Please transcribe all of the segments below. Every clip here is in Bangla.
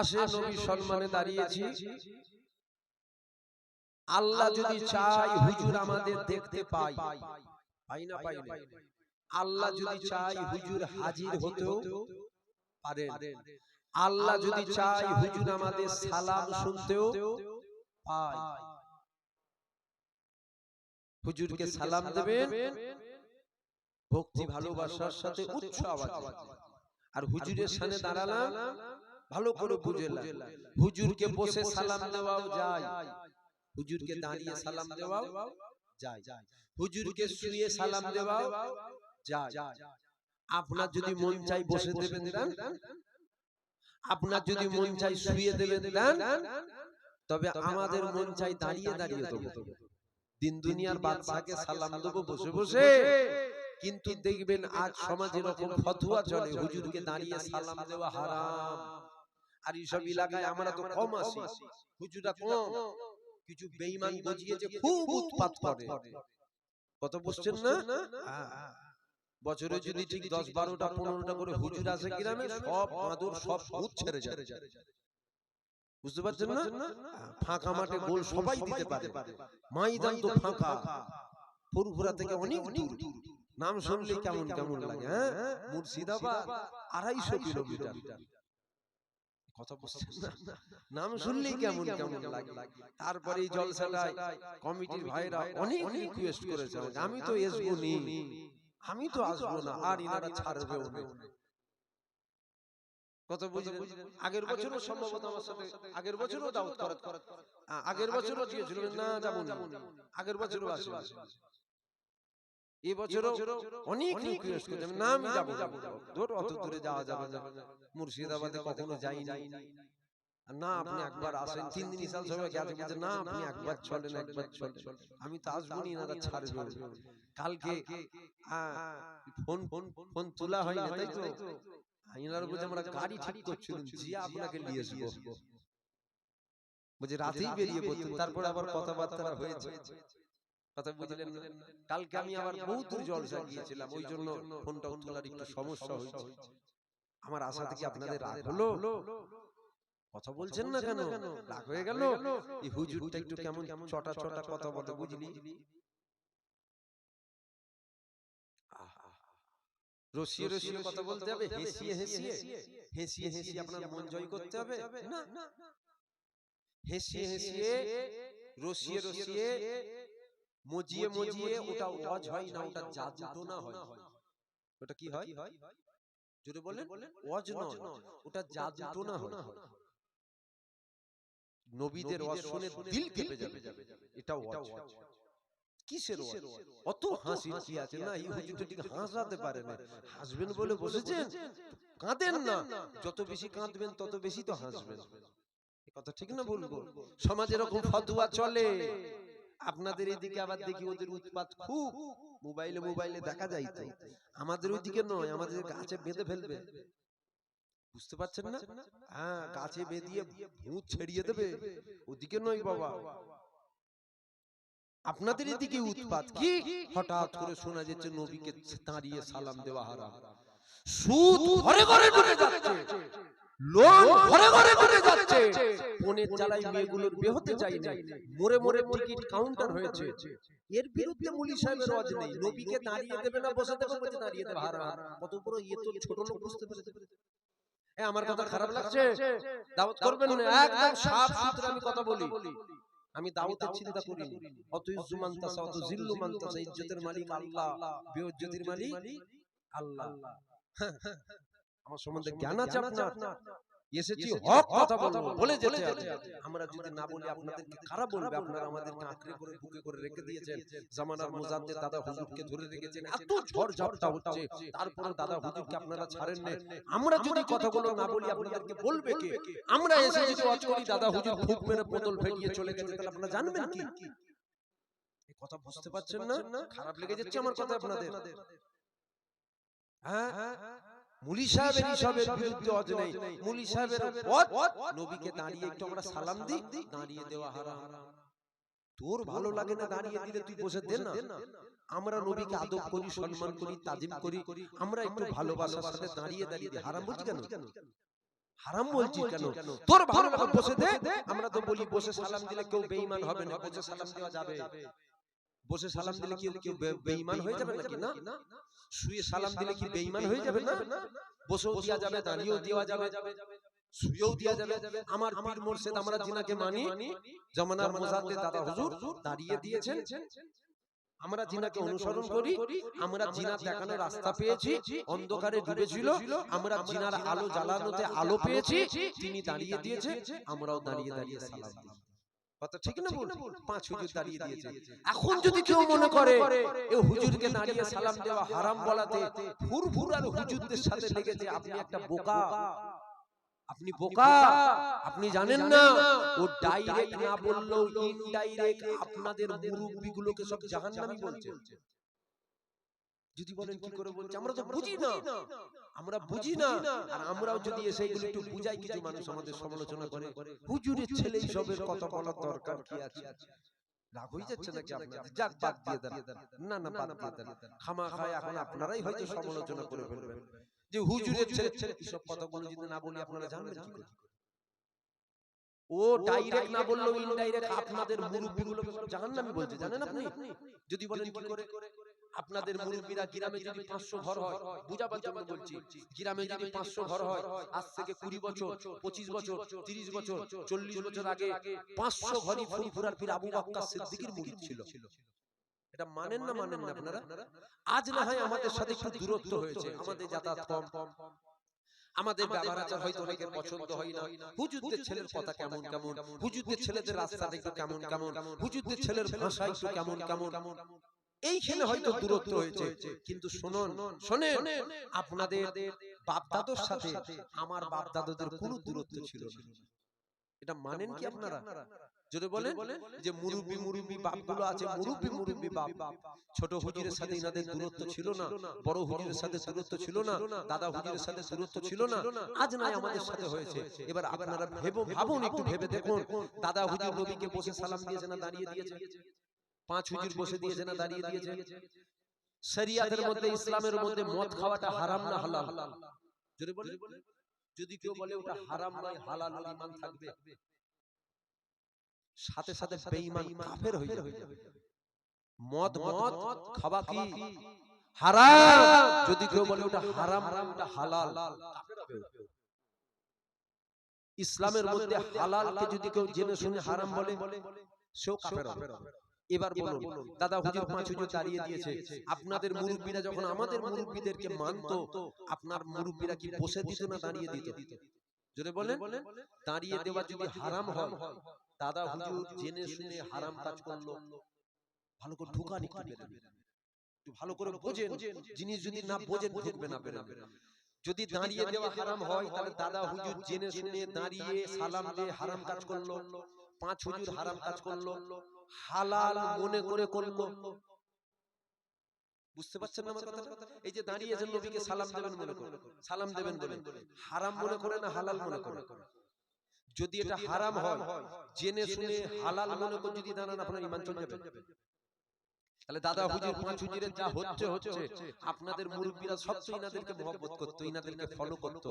আসে নবী সম্মানে দাঁড়িয়েছি। আল্লাহ যদি চায় হুজুর আমাদের দেখতে পাই, পাই না পাই না, আল্লাহ যদি চায় হুজুর হাজির হতেও পারেন। আল্লাহ যদি চায় হুজুর আমাদের সালাম শুনতেও পায়। হুজুরকে সালাম দেবেন ভক্তি ভালোবাসার সাথে উচ্চ আওয়াজে, আর হুজুরের সামনে দাঁড়ালাম ভালো করে বুঝলাম। হুজুরকে বসে সালাম দেওয়াও যায়, হুজুরকে দাঁড়িয়ে সালাম দেওয়াও যায়, হুজুরকে শুয়ে সালাম দেওয়াও যায়। আপনার যদি মন চাই বসে দেবেন দেন, আপনার যদি মন চাই শুয়ে দেবেন দেন, তবে আমাদের মন চাই দাঁড়িয়ে দাঁড়িয়ে দেবো। দিন দুনিয়ার বাদশাকে সালাম দেবো বসে বসে, কিন্তু দেখবেন আজ সমাজে এরকম ফতোয়া চলে হুজুরকে দাঁড়িয়ে সালাম দেওয়া হারাম। আর এইসব এলাকায় আমরা তো কম আসি, হুজুরা কম, কিছু বেঈমান গজিয়েছে খুব উৎপাত করে। কত বুঝছেন না? বছরে যদি ঠিক 10, 12টা, 15টা করে হুজুর আসে গ্রামে, সব মাদুর সব ভূত ছেড়ে যায়। বুঝতে পারছেন না? ফাঁকা মাঠে গোল সবাই দিতে পারে, ময়দান তো ফাঁকা, ফুরফুরা থেকে অনেক দূর। নাম শুনলে কেমন কেমন লাগে, হ্যাঁ? মুর্শিদাবাদ 250 কিলোমিটার। কথা বুঝছেন না? নাম শুনলেই কেমন কেমন লাগে। তারপরে এই জলসাটায় কমিটির ভাইরা অনেক রিকোয়েস্ট করেছে, আমি তো আসবো নি, আমি তো আসবো না, আর ইনারা ছাড়বেও না। কত বুঝলেন? আগের বছরও সম্ভবত আমার সাথে, আগের বছরও দাওয়াত করা, আগের বছরও দিয়েছিল না, যাবো না, আগের বছরও আসে, এই বছরও অনেক রিকোয়েস্ট করেছে, না আমি যাবো, দূর অত দূরে যাওয়া যাবে না, মুর্শিদাবাদে কখনো যাইনি, না আপনি একবার আসেন, 3 দিন সাল সবাই গেছে, বলছে না আপনি একবার চলেন, একবার চলেন, আমি তো আসবো নি, এনারা ছাড়বে। কালকে ফোন ফোন ফোন তোলা হয় না, তাই তো এনারা বলছে আমরা গাড়ি ঠিক করছিলাম, জিয়া আপনাকে নিয়ে আসবো, বলছে রাতেই বেরিয়ে পড়তেন। তারপর আবার কথাবার্তা হয়েছে, কথা বুঝলেন না? কালকে আমি আবার বহুত দূর জলসা গিয়েছিলাম, ওই জন্য ফোনটা তোলার একটু সমস্যা হয়েছে। আমার আশা থেকে আপনাদের রাগ হলো? কথা বলছেন না কেন? রাগ হয়ে গেল? এই হুজুরটা একটু কেমন চটা চটা কথা বলে, বুঝলি? রসিয়ে রসিয়ে কথা বলতে হবে, হেসিয়ে হেসিয়ে, হেসিয়ে হেসিয়ে আপনার মন জয় করতে হবে না, হেসিয়ে হেসিয়ে, রসিয়ে রসিয়ে, মজিয়ে মজিয়ে, ওটা ওয়াজ হয় না, ওটা জাদুটোনা হয়। ওটা কি হয়? জোরে বলেন। ওয়াজ নয়, ওটা জাদুটোনা হয়। নবীদের ওয়াজ শুনে দিল কেঁপে যাবে, এটা ওয়াজ। কিসের ওয়াজ? অত হাসির কি আছে? না, এই হুজুরটা ঠিক হাসাতে পারে না, হাসবেন বলে বসেছেন, কাঁদেন না, যত বেশি কাঁদবেন তত বেশি তো হাসবেন। এই কথা ঠিক না বলবো? সমাজে এরকম ফতোয়া চলে, আপনাদের এদিকে আবার দেখি ওদের উৎপাত খুব, মোবাইলে মোবাইলে দেখা যায় তো। আমাদের ওইদিকে নয়, আমাদের গাছে বেঁধে ফেলবে, বুঝতে পারছেন না? হ্যাঁ, গাছে বেঁধিয়ে ভূত ছেড়িয়ে দেবে, ওদিকে নয় বাবা। আপনাদের এদিকে উৎপাত কি? হঠাৎ করে শোনা যাচ্ছে নবীকে দাঁড়িয়ে সালাম দেওয়া হারাম, সুদ ঘরে ঘরে ঢুকে যাচ্ছে, লোন ঘরে ঘরে ঢুকে যাচ্ছে, ফোনের জ্বালায় মেয়েগুলোর বিয়ে হতে চাই না, মোরে মোরে টিকিট কাউন্টার হয়েছে। এর বিরুদ্ধে মুলি সাহেবের ওয়াজ নেই, নবীকে দাঁড়িয়ে দেবে না বসে দেবে, বলছে দাঁড়িয়ে দেবে হারাম। কত বড় ইয়ে তো ছোট লোক বুঝতে পেরেছে। আমার কথা খারাপ লাগছে? দাওয়াত করবেন না, একদম সাফ সুতরা আমি কথা বলি। আমি দাওয়াতের চিন্তা করি, অত ইজ্জু মানতাসা, অত জিল্লু মানতাসা, ইজ্জতের মালিক আল্লাহ, বেইজ্জতির মালিক আল্লাহ। আমার সম্বন্ধে জ্ঞান আছে আপনার? এসেছি হক কথা বলবো, বলে যেতে হবে। আমরা যদি না বলি আপনাদেরকে খারাপ বলবে, আপনারা আমাদেরকে আঁকড়ে করে বুকে করে রেখে দিয়েছেন, জামানার মুজাদ্দেদ দাদা হুজুরকে ধরে রেখেছেন, এত ঝড় ঝাপটা হচ্ছে, তারপরে দাদা হুজুরকে আপনারা ছাড়েন না। আমরা যদি কথাগুলো না বলি আপনাদেরকে বলবে কে? আমরা এসে যদি ওয়াজ করি দাদা হুজুর ফুক মেরে বোতল ফেটিয়ে চলে গেছে, তাহলে আপনারা জানবেন কি? এই কথা বুঝতে পারছেন না? খারাপ লেগে যাচ্ছে আমার কথা আপনাদের? হ্যাঁ, মুলি সাহেবের ইসবের বিরুদ্ধে ওয়াজ নেই, মুলি সাহেবের ওয়াজ নবীকে দাঁড়িয়ে একটু আমরা সালাম দিই, দাঁড়িয়ে দেওয়া হারাম। তোর ভালো লাগে না দাঁড়িয়ে দিলে তুই বসে দে না। আমরা নবীকে আদব করি, সম্মান করি, তাজিম করি, আমরা একটু ভালোবাসার সাথে দাঁড়িয়ে দাঁড়িয়ে দিই, হারাম বলছি কেন? হারাম বলছি কেন? তোর ভালো লাগে বসে দে। আমরা তো বলি বসে সালাম দিলে কেউ বেঈমান হবে না, বসে সালাম দেওয়া যাবে। বসে সালাম দিলে কেউ বেঈমান হয়ে যাবে নাকি? না। শুয়ে সালাম দিলে কি বেঈমান হয়ে যাবে? না। বসেও দেওয়া যাবে, দাঁড়িয়েও দেওয়া যাবে, শুয়েও দেওয়া যাবে। আমার পীর মুর্শিদ আমরা জিনাকে মানি, জামানার মুজাদ্দিদ দাদা হুজুর দাঁড়িয়ে দিয়েছেন। আমরা জিনাকে অনুসরণ করি। আমরা জিনার দেখানো রাস্তা পেয়েছি, অন্ধকারে ডুবেছিল, আমরা জিনার আলো জ্বালানোতে আলো পেয়েছি, তিনি দাঁড়িয়ে দিয়েছে, আমরাও দাঁড়িয়ে দাঁড়িয়ে সালাম দিই। কথা ঠিক না ভুল? 5 হুজুর দাঁড়িয়ে দিয়েছে। এখন যদি কেউ মনে করে এই হুজুরকে দাঁড়িয়ে সালাম দেওয়া হারাম বলাতে ফুরফুর আর হুজুরদের সাথে লেগেছে, আপনি একটা বোকা, আপনি বোকা। আপনি জানেন না ও ডাইরেক্ট না বললেও ইনডাইরেক্ট আপনাদের মুরব্বিগুলোকে সব জাহান্নামী বলছে। যদি বলেন কি করে বলছে, আমরা তো বুঝি না, আমরা বুঝি না। আর আমরাও যদি এসেগুলো একটু বুঝাই, কিছু মানুষ আমাদের সমালোচনা করে, হুজুরের ছেলে এইসবের কথা বলার দরকার কি আছে? রাগ হয়ে যাচ্ছে নাকি আপনাদের? যাক, বাদ দিয়ে দেন। না না, বাদ দিয়ে দেন। খামাখায় এখন আপনারাই হয়তো সমালোচনা করে ফেলবেন যে হুজুরের ছেলে এইসব কথাগুলো যদি না বলি আপনারা জানবেন কি করে? ও ডাইরেক্ট না বললেও ইনডাইরেক্ট আপনাদের মুরব্বিগুলোকে সব জাহান্নামী বলছে, জানেন আপনি? যদি বলেন কি করে, আপনাদের মুরব্বিরা গ্রামে যদি 500 ঘর হয়, বুঝাবার জন্য বলছি, গ্রামে যদি 500 ঘর হয়, আজ থেকে 20 বছর, 25 বছর, 30 বছর, 40 বছর আগে 500 ঘরই ফুরফুরার পীর আবু বকর সিদ্দিকীর মুরিদ ছিল। এটা মানেন না মানেন না আপনারা? আজ না হয় আমাদের সাথে একটু দূরত্ব হয়েছে, আমাদের যাতায়াত কম, আমাদের ব্যবহার আচার হয়তো অনেকের পছন্দ হয় না, হুজুরদের ছেলের কথা কেমন কেমন, হুজুরদের ছেলেদের রাস্তাটা একটু কেমন কেমন, হুজুরদের ছেলের ভাষা একটু কেমন কেমন, এইখানে হয়তো দূরত্ব হয়েছে। কিন্তু শুনুন, শোনেন, আপনাদের বাপ দাদুর সাথে আমার বাপ দাদুদের কোনো দূরত্ব ছিল না। এটা মানেন কি আপনারা? যদি বলেন যে মুরুব্বি বাপগুলো আছে, মুরুব্বি বাপ, ছোট হুজুরের সাথে ইনাদের দূরত্ব ছিল না, বড় হুজুরের সাথে দূরত্ব ছিল না, দাদা হুজুরের সাথে দূরত্ব ছিল না, আজ নয় আমাদের সাথে হয়েছে। এবার আপনারা ভাবুন, একটু ভেবে দেখুন, দাদা হুজুর নবীকে বসে সালাম দিয়েছে না দাঁড়িয়ে দিয়েছে? 5 হুজুর বসে দিয়েছে না দাঁড়িয়ে দিয়েছে? শরিয়াতের মধ্যে, ইসলামের মধ্যে মদ খাওয়াটা হারাম না হালাল? যদি বলেন, যদি কেউ বলে ওটা হারাম নয় হালাল, ঈমান থাকবে? সাথে সাথে বেঈমান কাফের হয়ে যাবে। মদ খাওয়া কি হারাম? যদি কেউ বলে ওটা হারাম ওটা হালাল, কাফের হবে। ইসলামের মধ্যে হালালকে যদি কেউ জেনে শুনে হারাম বলে, সেও কাফের হবে। এবার বলুন, দাদা হুজুর 5 হুজুর দাঁড়িয়ে দিয়েছে, আপনাদের মুরব্বিরা যখন আমাদের মুরব্বিদেরকে মানতো, আপনার মুরব্বিরা কি বসে দিত না দাঁড়িয়ে দিত? যদি বলেন, দাঁড়িয়ে দেওয়া যদি হারাম হয়, দাদা হুজুর জেনে শুনে হারাম কাজ করলো, ভালো করে ঢুকান, একটু ভালো করে বোঝেন, জিনিস যদি না বোঝেন ঢুকবে না বেরাবে। যদি দাঁড়িয়ে দেওয়া হারাম হয়, তাহলে দাদা হুজুর জেনে শুনে দাঁড়িয়ে সালাম দিয়ে হারাম কাজ করলো, 5 হুজুর হারাম কাজ করলো, হালাল মনে করে করলো। বুঝতে পারছেন না আমার কথা? এই যে দাঁড়িয়েছেন, নবীকে সালাম দেবেন মনে করে, সালাম দেবেন বলে হারাম মনে করে না হালাল মনে করে? যদি এটা হারাম হয়, জেনে শুনে হালাল মনে করে যদি দাঁড়ান, আপনার ঈমান চলে যাবে। তাহলে দাদা হুজুর 5 হুজুরের যা হচ্ছে, আপনাদের মুরব্বিরা সব তো ইনাদেরকে মহব্বত করতো, ইনাদেরকে ফলো করতো,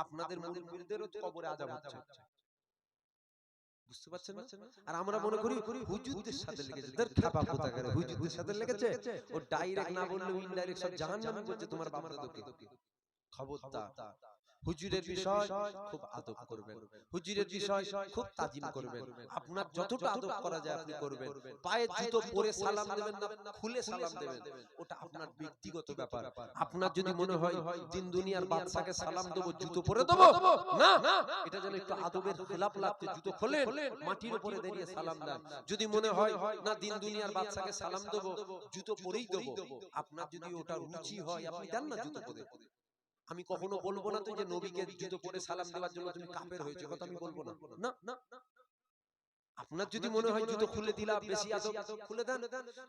আপনাদের মুরব্বিদেরও কবরে আযাব হচ্ছে। বুঝতে পারছেন না? আর আমরা মনে করি হুজুরদের সাথে লেগেছে, দের খাপা পোতা করে হুজুরদের সাথে লেগেছে, ও ডাইরেক্ট না বললেও ইনডাইরেক্ট সব জাহান্নামী বলছে তোমার বাপ দাদুকে। খবরদার, হুজুরের বিষয় খুব আদব করবেন, হুজুরের বিষয় খুব তাজিম করবেন, আপনার যতটা আদব করা যায় আপনি করবেন। পায়ে জুতো পরে সালাম দেবেন না খুলে সালাম দেবেন, ওটা আপনার ব্যক্তিগত ব্যাপার। আপনার যদি মনে হয় দিন দুনিয়ার বাদশাকে সালাম দেব, জুতো পরে দেব, না, এটা যেন একটু আদবের খেলাপ লাগছে, জুতো খোলেন, মাটির উপরে দাঁড়িয়ে সালাম দেন। যদি মনে হয় না দিন দুনিয়ার বাদশাকে সালাম দেব, জুতো পরেই দেব, আপনার যদি ওটা রুচি হয় আপনি দেন না জুতো পরে। আমি কখনো বলবো না তো যে নবীকে জুতো পরে সালাম দেওয়ার জন্য তুমি কাফের হয়েছে, কথা আমি বলবো না। না, আপনার যদি মনে হয় জুতো খুলে দিলা বেশি আদব, খুলে দেন।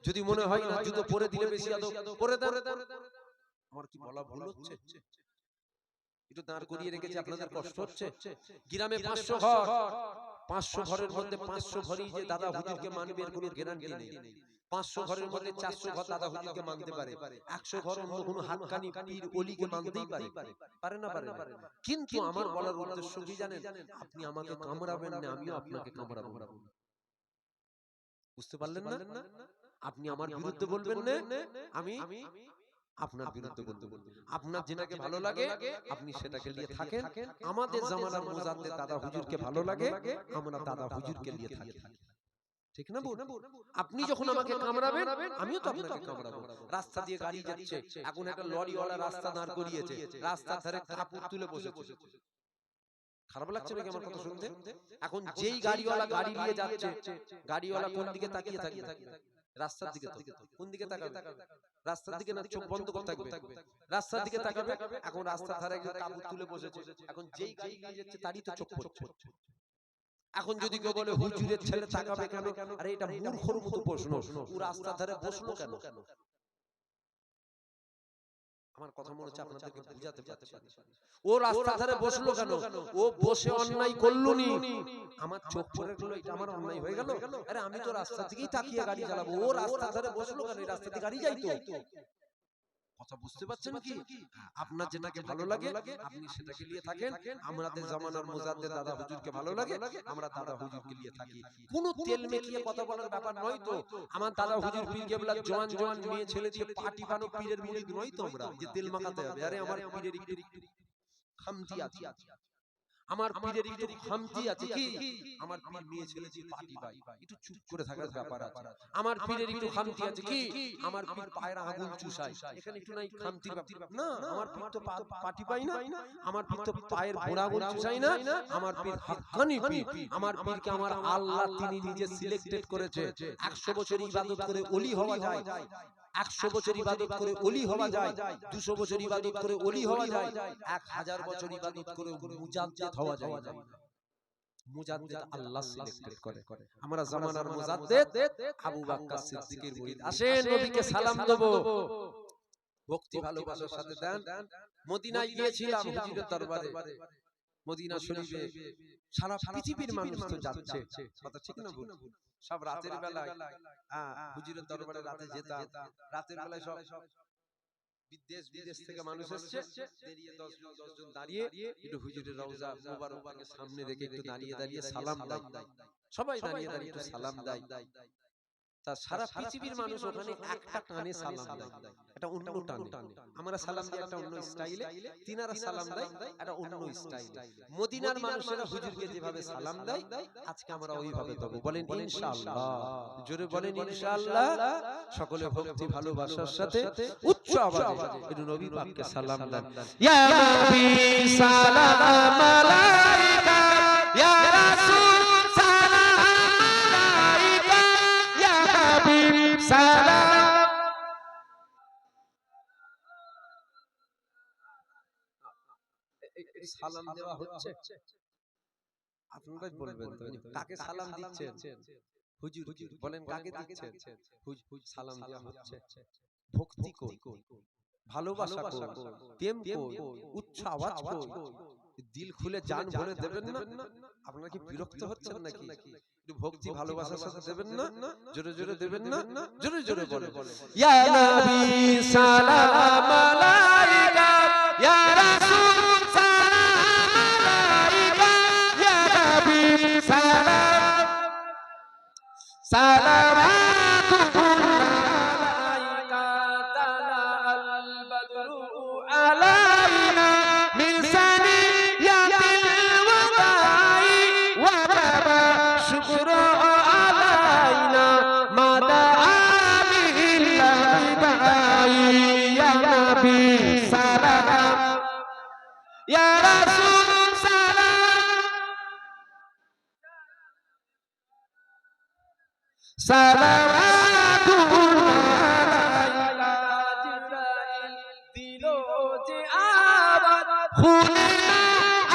যদি মনে হয় না জুতো পরে দিলে বেশি আদব, পরে দেন। আমার কি বলা ভুল হচ্ছে? একটু দাঁড় করিয়ে রেখেছি, আপনাদের কষ্ট হচ্ছে? গ্রামে 500 ঘর, 500 ঘরের মধ্যে 500 ঘরই যে দাদা হুজুরকে মানবে এর কোনো গ্যারান্টি নেই। 500 ঘরের মধ্যে 400 ঘর দাদা হুজুরকে মানতে পারে, 100 ঘর অন্য কোনো হাক্কানি পীর ওলিকে মানতেই পারে, পারে না পারে না। কিন্তু আমার বলার উদ্দেশ্য কি জানেন, আপনি আমাকে কামড়াবেন না, আমিও আপনাকে কামড়াবো না। বুঝতে পারলেন না? আপনি আমার বিরুদ্ধে বলবেন না, আমি আপনার বিরুদ্ধে বলবো। আপনার যেটাকে ভালো লাগে আপনি সেটাকে নিয়ে থাকেন। আমাদের জামানার মুজাদ্দেদ দাদা হুজুরকে ভালো লাগে, আমরা দাদা হুজুরকে নিয়ে থাকি। ঠিক না বল? আপনি যখন আমাকে কামড়াবেন আমিও তো আপনাকে কামড়াবো। রাস্তা দিয়ে গাড়ি যাচ্ছে, এখন একটা লরিওয়ালা রাস্তা দাঁড় করিয়েছে, রাস্তার ধারে কাপড় তুলে বসেছে। খারাপ লাগছে নাকি আমার কথা শুনতে? এখন যেই গাড়িওয়ালা গাড়ি নিয়ে যাচ্ছে, গাড়িওয়ালা কোন দিকে তাকিয়ে থাকবে? রাস্তার দিকে। তো কোন দিকে তাকাবে? রাস্তার দিকে না, চোখ বন্ধ করে থাকবে, রাস্তার দিকে তাকাবে। এখন রাস্তার ধারে কাপড় তুলে বসেছে, এখন যেই গাড়ি নিয়ে যাচ্ছে তারই তো চোখ পড়ছে। এখন যদি কেউ বলে হুজুরের ছেলে তাকাবে কেন, আরে এটা মূর্খর মতো প্রশ্ন। ও রাস্তার ধারে বসলো কেন? আমার কথা মনে হচ্ছে আপনাদেরকে বুঝাতে পারছি। ও রাস্তার ধারে বসলো কেন? ও বসে অন্যায় করলো নি, আমার চোখ পড়ে গেল, এটা আমার অন্যায় হয়ে গেল। আরে আমি তো রাস্তা থেকেই তাকিয়ে গাড়ি চালাবো, ও রাস্তার ধারে বসলো কেন? এই রাস্তা দিয়ে গাড়ি যাই তো। কথা বুঝতে পারছেন কি? আপনার যেটাকে ভালো লাগে আপনি সেটাকে নিয়ে থাকেন। আমাদের জামানার মুজাদ্দেদ দাদা হুজুরকে ভালো লাগে, আমরা দাদা হুজুরকে নিয়ে থাকি। কোনো তেল মেখিয়ে কথা বলার ব্যাপার নয় তো। আমার দাদা হুজুর পীর কেবলা জওয়ান জওয়ান মেয়ে ছেলে দিয়ে পাটি বানো পীরের মুরিদ নয় তো আমরা, যে তেল মাখাতে হবে। আরে আমার পীরের একটু খামতি আছে, আমার পীরের একটু খামতি আছে কি, আমার পীর মেয়ে ছেলে দিয়ে পাটি পাই, একটু চুপ করে থাকার ব্যাপার আছে। আমার পীরের একটু খামতি আছে কি, আমার পীর পায়ের আগুন চুষায়, এখানে একটু নাই খামতির ব্যাপার না। আমার পীর তো পাটি পাই না, আমার পীর তো পায়ের ঘোড়া আগুন চুষায় না, আমার পীর হাক্কানি পীর। আমার পীরকে আমার আল্লাহ তিনি নিজে সিলেক্টেড করেছে। 100 বছর ইবাদত করে ওলি হওয়া যায়, 100 বছর ইবাদত করে ওলি হওয়া যায়, 200 বছর ইবাদত করে ওলি হওয়া যায়, 1000 বছর ইবাদত করে মুজাদ্দেদ হওয়া যায় না। মুজাদ্দেদ আল্লাহ সিলেক্টেড করে। আমরা জামানার মুজাদ্দেদ আবু বকর সিদ্দিকের মুরিদ। আসেন নবীকে সালাম দেব, ভক্তি ভালোবাসার সাথে দেন। মদিনায় গিয়েছিলাম হুজুরের দরবারে, মদিনা শরীফে সারা পৃথিবীর মানুষ তো যাচ্ছে, কথা ঠিক না ভুল? সব রাতের বেলায় হুজুরের দরবারে রাতে যেতাম, রাতের বেলায় সব বিদেশ থেকে মানুষ এসছে, দাঁড়িয়ে 10 জন দাঁড়িয়ে একটু হুজুরের রওজা মোবারককে সামনে রেখে একটু দাঁড়িয়ে সালাম দেয়, সবাই দাঁড়িয়ে একটু সালাম দেয়। তা সারা পৃথিবীর মানুষ ওখানে একটা টানে সালাম দেয়, এটা অন্য টানে। আমরা সালাম দিই একটা অন্য স্টাইলে, তিনারা সালাম দেয় এটা অন্য স্টাইলে। মদিনার মানুষেরা হুজুরকে যেভাবে সালাম দেয় আজকে আমরা ওইভাবে দেব। বলেন ইনশাআল্লাহ, জোরে বলেন ইনশাআল্লাহ। সকলে ভক্তি ভালোবাসার সাথে উচ্চ আওয়াজে একটু নবী পাককে সালাম দেন। ইয়া নবী সালাম আলাইকা, ইয়া রাসূল সালাম আলাইকা, ইয়া হাবিব সালাম। এই সালাম দেওয়া হচ্ছে, আপনারাই বলবেন তো কাকে সালাম দিচ্ছেন? হুজুর বলেন কাকে দিচ্ছেন? হুজুর সালাম দেওয়া হচ্ছে। ভক্তি কই, ভালোবাসা কই, প্রেম কই, উচ্চ আওয়াজ কই, দিল খুলে জান ভরে দেবেন না? আপনারা কি বিরক্ত হচ্ছেন নাকি? একটু ভক্তি ভালোবাসার সাথে দেবেন না? জোরে জোরে দেবেন না? জোরে জোরে বলেন ইয়া নবী সালাম আলাইকা, ইয়া রাসূল সালাম আলাইকা, ইয়া হাবিব সালাম সালাওয়াতুল্লাহ তাআলাল বদরু আলাইনা মিন সানিয়াতিল ওয়াদাই ওয়া বাবা শুকরু আলাইনা মাদা আলিল্লাহি বাই। ইয়া নবী সালাম, ইয়া রাসূল সালাওয়াতুল্লাহ জিবরাইল দিলো যে আওয়াজ, খুলে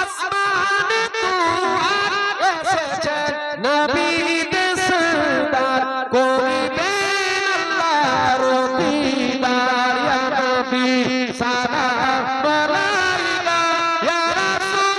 আসমান তুয়ার এসেছে নবী দেশদার, করিবেন আল্লাহর দিদার। ইয়া নবী সালাম আলাইকা, ইয়া রাসূল